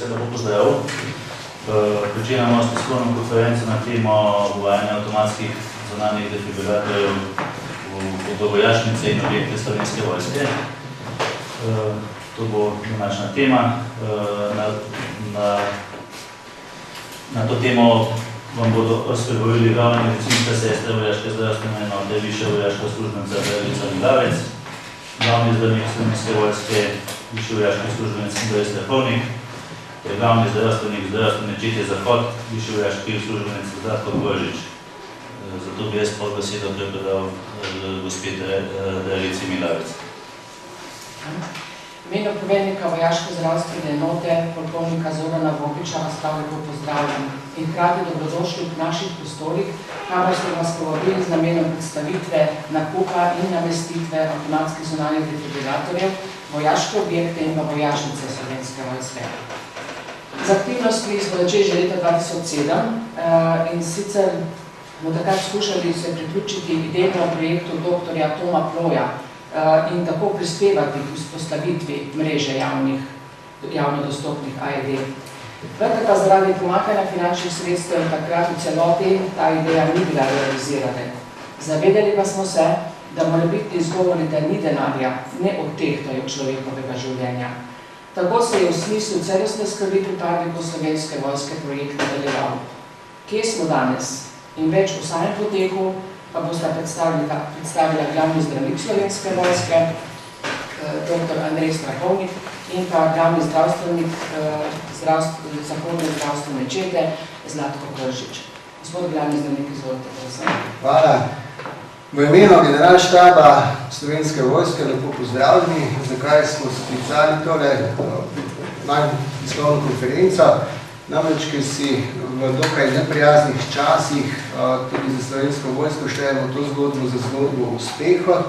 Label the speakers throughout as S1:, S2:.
S1: vojske, lepo pozdrav. Pričenjamo s tiskovno konferenco na temo uvajanja avtomatskih zunanjih defibrilatorjev v vojašnice in objekte Slovenske vojske. To bo današnja tema. Na to temo vam bodo spregovorili glavna medicinska sestra vojaške zdravstvene enote, višja vojaška službenca Verica Milavec, glavni zdravnik Slovenske vojske, višji vojaški uslužbenec Andrej Strahovnik, glavni zdravstvenik zdravstvene čete Zahod, višji vojaški uslužbenec Zlatko Božič. Zato bi jaz pol besedo predal gospe Verici Milavec.
S2: Imeno poveljnika vojaške zdravstvene enote, polkovnika Zorana Vopiča, vas prav lepo pozdravljam in hkrati dobrodošli v naših prostorih, kamor smo vas povabili z namenom predstavitve, nakupa in namestitve avtomatskih zunanjih defibrilatorjev, vojaške objekte in vojašnice Slovenske vojske. Z aktivnostmi smo začeli že leta 2007 in sicer bomo takrat skušali se priključiti idejnemu projektu dr. Toma Ploja in tako prispevati k vzpostavitvi mreže javno dostopnih AED. Vendar pa zaradi pomanjkanja finančnih sredstev takrat v celoti ta ideja ni bila realizirana. Zavedali pa smo se, da mora biti izgovori, da ni denarja, ne odtehtajo človekovega življenja. Tako se je v smislu celostne skrbi pripadnikov Slovenske vojske projekt nadaljeval. Kje smo danes in več v samem poteku pa bosta predstavila glavni zdravnik Slovenske vojske, dr. Andrej Strahovnik in pa glavni zdravstvenik Zahodne zdravstvene čete Zlatko Božič. Gospod glavni zdravnik, izvolite, prosim.
S3: Hvala. V imenu generalštaba Slovenske vojske lepo pozdravljeni, zakaj smo sklicali tole tiskovno konferenco. Namreč, ker si v dokaj neprijaznih časih tudi za Slovensko vojsko štejemo to zgodbo za zgodbo uspeha.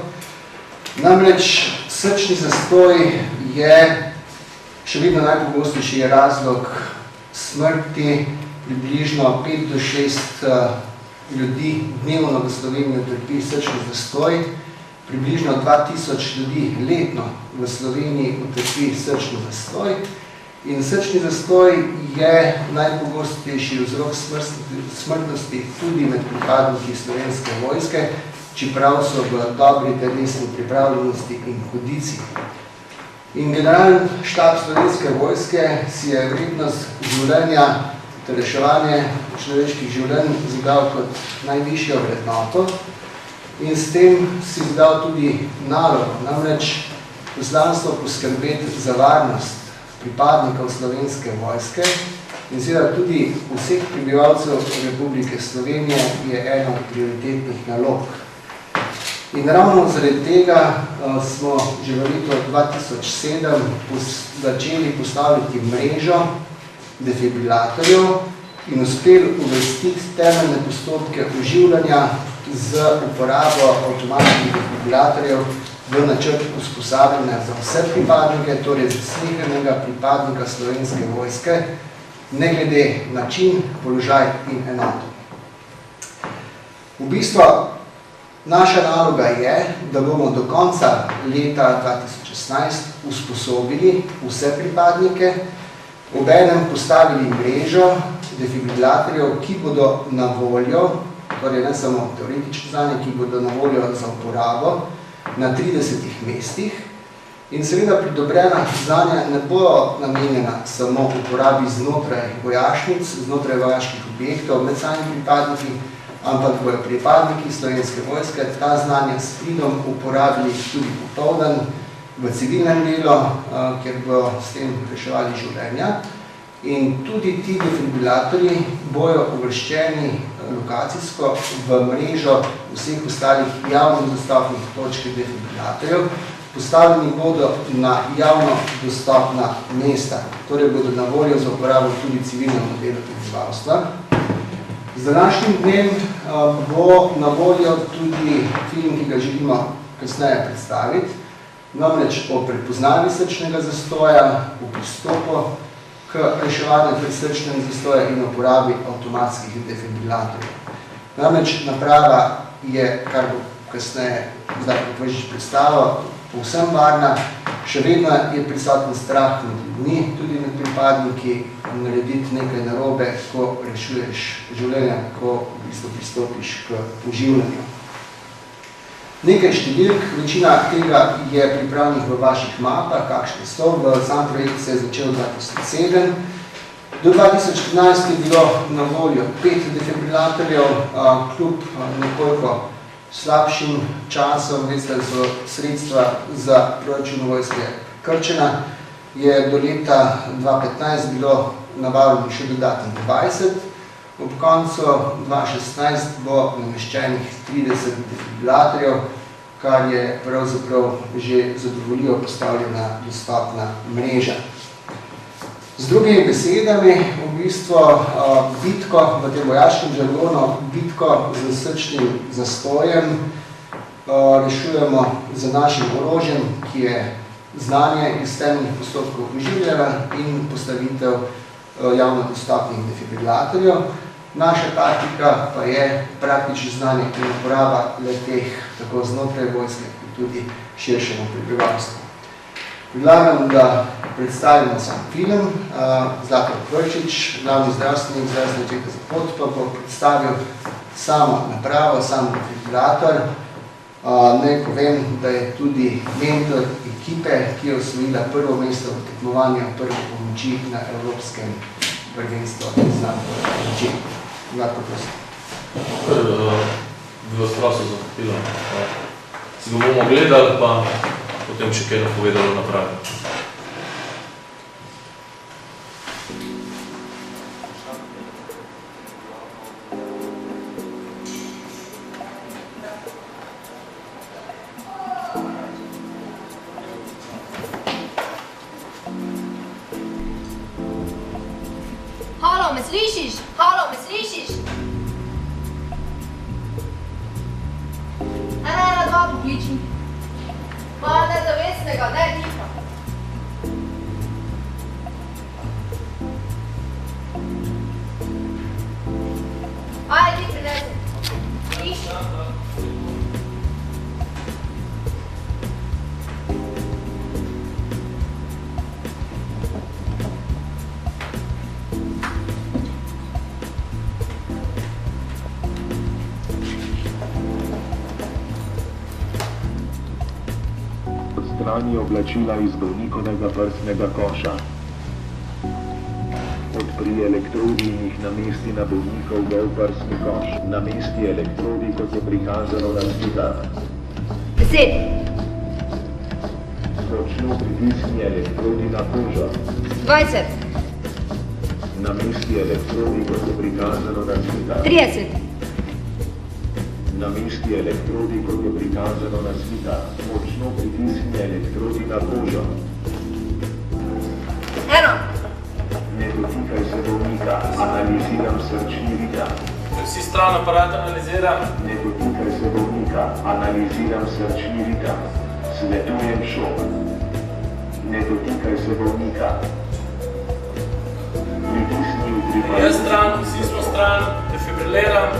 S3: Namreč srčni zastoj je še vedno najpogostejši razlog smrti. Približno 5 do 6 ljudi dnevno v Sloveniji trpi srčni zastoj. Približno 2000 ljudi letno v Sloveniji utrpi srčni zastoj. In srčni zastoj je najpogostejši vzrok smrtnosti tudi med pripadniki Slovenske vojske, čeprav so v dobri telesni pripravljenosti in kondiciji. In generalni štab Slovenske vojske si je vrednost življenja, reševanje človeških življenj zadal kot najvišjo vrednoto in s tem si zadal tudi nalogo, namreč poslanstvo poskrbeti za varnost pripadnikov Slovenske vojske in seveda tudi vseh prebivalcev Republike Slovenije je ena od prioritetnih nalog. In ravno zaradi tega smo že v letu 2007 začeli postavljati mrežo defibrilatorjev in uspeli uvestiti temeljne postopke oživljanja z uporabo avtomatskih defibrilatorjev v načrt usposabljanja za vse pripadnike, torej za vsakega pripadnika Slovenske vojske, ne glede način, položaj in enoto. V bistvu naša naloga je, da bomo do konca leta 2016 usposobili vse pripadnike, obenem postavili mrežo defibrilatorjev, ki bodo na voljo, torej ne samo teoretično znanje, ki bodo na voljo za uporabo na 30 mestih. In seveda pridobljena znanja ne bo namenjena samo uporabi znotraj vojašnic, znotraj vojaških objektov, med samimi pripadniki, ampak bojo pripadniki Slovenske vojske ta znanja s pridom uporabili tudi popoldan v civilnem delu, kjer bo s tem reševali življenja. In tudi ti defibrilatorji bojo uvrščeni lokacijsko v mrežo vseh ostalih javno dostopnih točk defibrilatorjev. Postavljeni bodo na javno dostopna mesta, torej bodo na voljo za uporabo tudi civilnemu delu prebivalstva. Z današnjim dnem bo na voljo tudi film, ki ga želimo kasneje predstaviti, namreč o prepoznavi srčnega zastoja, v pristopu k reševanju pred srčnim zastojem in uporabi avtomatskih defibrilatorjev. Namreč naprava je, kar bo kasneje zdaj Božič predstavil, povsem varna Še vedno je prisoten strah med ljudmi, tudi med pripadniki, narediti nekaj narobe, ko rešuješ življenja, ko v bistvu pristopiš k oživljanju. Nekaj številk, večina tega je pripravljenih v vaših mapah, kakšne so. Sam projekt se je začel 2007. Do 2014 je bilo na voljo 5 defibrilatorjev, kljub nekoliko slabšim časom, veste, so sredstva za proračun vojske krčena, je do leta 2015 bilo nabavljeno še dodatnih 20. Ob koncu 2016 bo nameščenih 30 defibrilatorjev, kar je pravzaprav že zadovoljivo postavljena dostopna mreža. Z drugimi besedami, v bistvu bitko v tem vojaškem žargonu, bitko z srčnim zastojem rešujemo z našim orožjem, ki je znanje iz temeljnih postopkov oživljanja in postavitev javno dostopnih defibrilatorjev. Naša taktika pa je praktično znanje in uporaba le-teh tako znotraj vojske, kot tudi širšemu prebivalstvu. Predlagam, da predstavimo sam film. Zlatko Prčič, glavni zdravstvenik Zvete za pot, pa bo predstavil samo napravo, sam defibrilator. Naj povem, da je tudi mentor ekipe, ki je osvojila prvo mesto v tekmovanju prve pomoči na Evropskem prvenstvu za pomoči. Zlatko, prosim.
S4: Bi vas prosil za film. Si ga bomo gledali, pa potem še kaj napovedalo napravi.
S5: Halo, me slišiš? Halo, me slišiš? 112 pokliči. Ma, ne zavestnega, ne tiho. Ajde, ti prinesi. Sliši.
S6: Odstrani oblačila iz bolnikovega prsnega koša. Odpri elektrodi in jih namesti na bolnikov gol prsni koš. Namesti elektrodi, kot je prikazano na slikah.
S5: 10.
S6: Močno pritisni elektrodi na kožo.
S5: 20.
S6: Namesti elektrodi, kot je prikazano na slikah.
S5: 30.
S6: Namesti elektrodi, kot je prikazano na slikah. Močno pritisni elektrodi na kožo.
S5: 1.
S6: Ne dotikaj se bolnika, analiziram srčni ritem.
S4: Vsi stran aparat analiziram.
S6: Ne dotikaj se bolnika, analiziram srčni ritem. Svetujem šok. Ne dotikaj se bolnika. Pritisni utripaj.
S4: Jaz stran, vsi smo stran, defibriliram.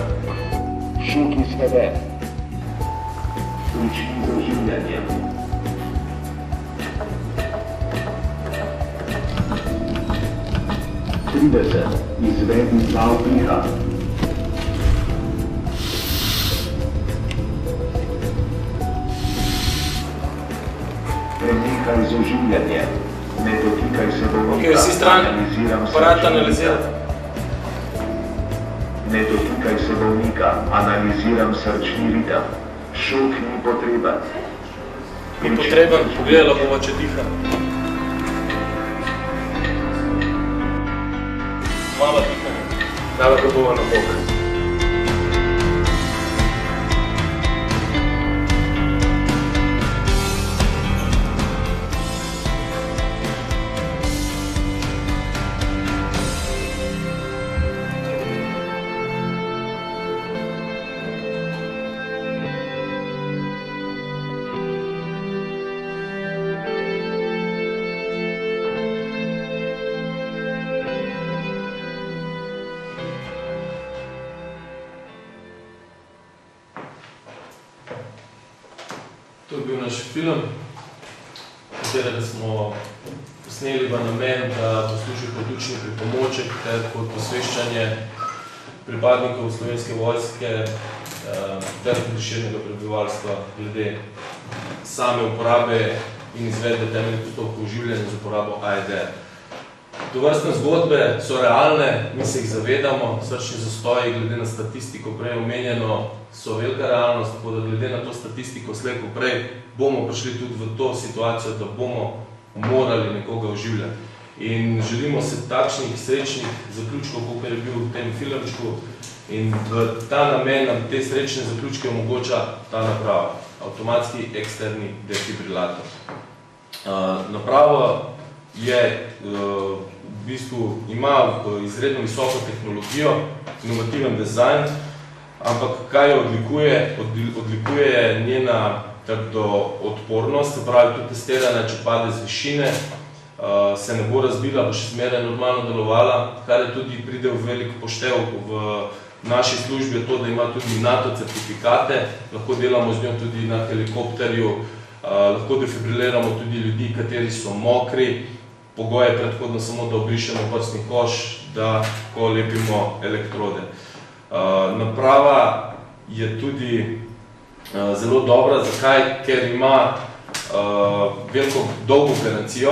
S6: Šok izveden. Prični z oživljanjem. Izvedi dva vdiha. Prenehaj z oživljanjem. Ne dotikaj se bolnika.
S4: Ok, vsi stran, aparat analiziram.
S6: Ne dotikaj se bolnika, analiziram srčni ritem. Šok ni potreben.
S4: Ni potreben, pogledala bomo, če diha. Malo dihanje. Dala ga bova na bok. To je bil naš film. katerega smo posneli v namen, da bo služil kot učni pripomoček ter kot osveščanje pripadnikov Slovenske vojske ter širnega prebivalstva glede same uporabe in izvedbe temeljnih postopkov življenja z uporabo AED. Tovrstne zgodbe so realne, mi se jih zavedamo, srčni zastoji, glede na statistiko prej omenjeno, so velika realnost, tako da glede na to statistiko slej ko prej bomo prišli tudi v to situacijo, da bomo morali nekoga oživljati. In želimo se takšnih srečnih zaključkov, kot je bil v tem filmčku, in v ta namen nam te srečne zaključke omogoča ta naprava, avtomatski eksterni defibrilator. Naprava je v bistvu ima izredno visoko tehnologijo, inovativen dizajn, ampak kaj jo odlikuje? Odlikuje je njena odpornost, se pravi tudi testiranje, če pade z višine, se ne bo razbila, bo še zmeraj normalno delovala, kar je tudi pride v velik poštev v naši službi, je to, da ima tudi NATO certifikate, lahko delamo z njo tudi na helikopterju, lahko defibriliramo tudi ljudi, kateri so mokri, pogoj je predhodno samo, da obrišemo prsni koš, da ko lepimo elektrode. Naprava je tudi zelo dobra, zakaj? Ker ima veliko dolgo garancijo,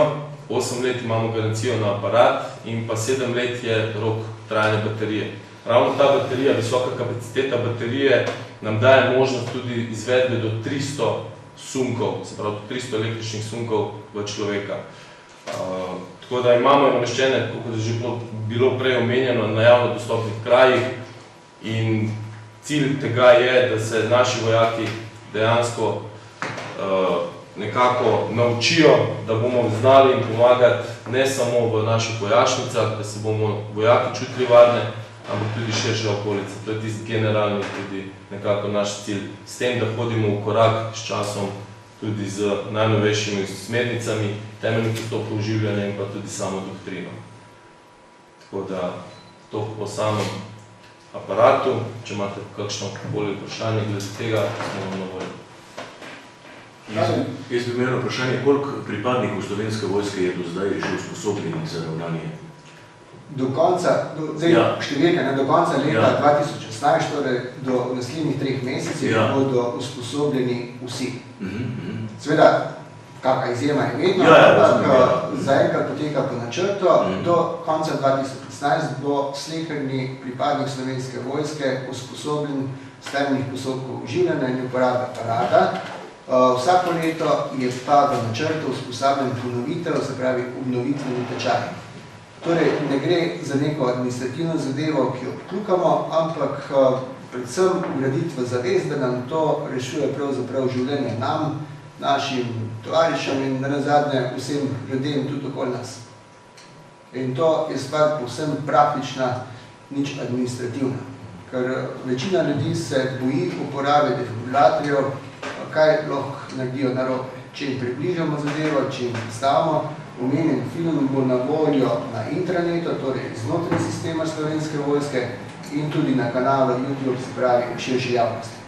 S4: 8 let imamo garancijo na aparat in pa 7 let je rok trajanja baterije. Ravno ta baterija, visoka kapaciteta baterije nam daje možnost tudi izvedbe do 300 sunkov, se pravi 300 električnih sunkov v človeka. Tako da imamo nameščene, kot je že bilo prej omenjeno, na javno dostopnih krajih in cilj tega je, da se naši vojaki dejansko nekako naučijo, da bomo znali jim pomagati ne samo v naših vojašnicah, da se bomo vojaki čutili varne, ampak tudi širše okolice. To je tisti generalni tudi nekako naš cilj. S tem, da hodimo v korak s časom, tudi z najnovejšimi smernicami, temeljnih postopkov življenja in pa tudi samo doktrino. Tako da, to po samem aparatu, če imate kakšno bolje vprašanje glede tega, smo vam na voljo.
S7: Jaz bi imel vprašanje, koliko pripadnikov Slovenske vojske je do zdaj že usposobljenih za ravnanje?
S3: Do konca, številka, do konca leta 2016, torej do naslednjih 3 mesecih, bodo usposobljeni vsi. Seveda, kakšna izjema je vedno, ampak zaenkrat poteka po načrtu, do konca 2015 bo sleherni pripadnik Slovenske vojske usposobljen s temeljnih postopkov življenja in uporabe aparata. Vsako leto je pa v načrtu usposabljen ponovitev, se pravi obnovitveni tečaj. Torej, ne gre za neko administrativno zadevo, ki jo obkljukamo, ampak predvsem ugraditve zavez, da nam to rešuje pravzaprav življenje nam, našim tovarišem in nazadnje vsem ljudem tudi okoli nas. In to je stvar povsem praktična, nič administrativna. Ker večina ljudi se boji uporabe defibrilatorjev, kaj lahko naredijo narobe. Če jim približamo zadevo, če jim predstavimo, omenjen film bo na voljo na intranetu, torej znotraj sistema Slovenske vojske in tudi na kanalu YouTube, se pravi širši javnosti.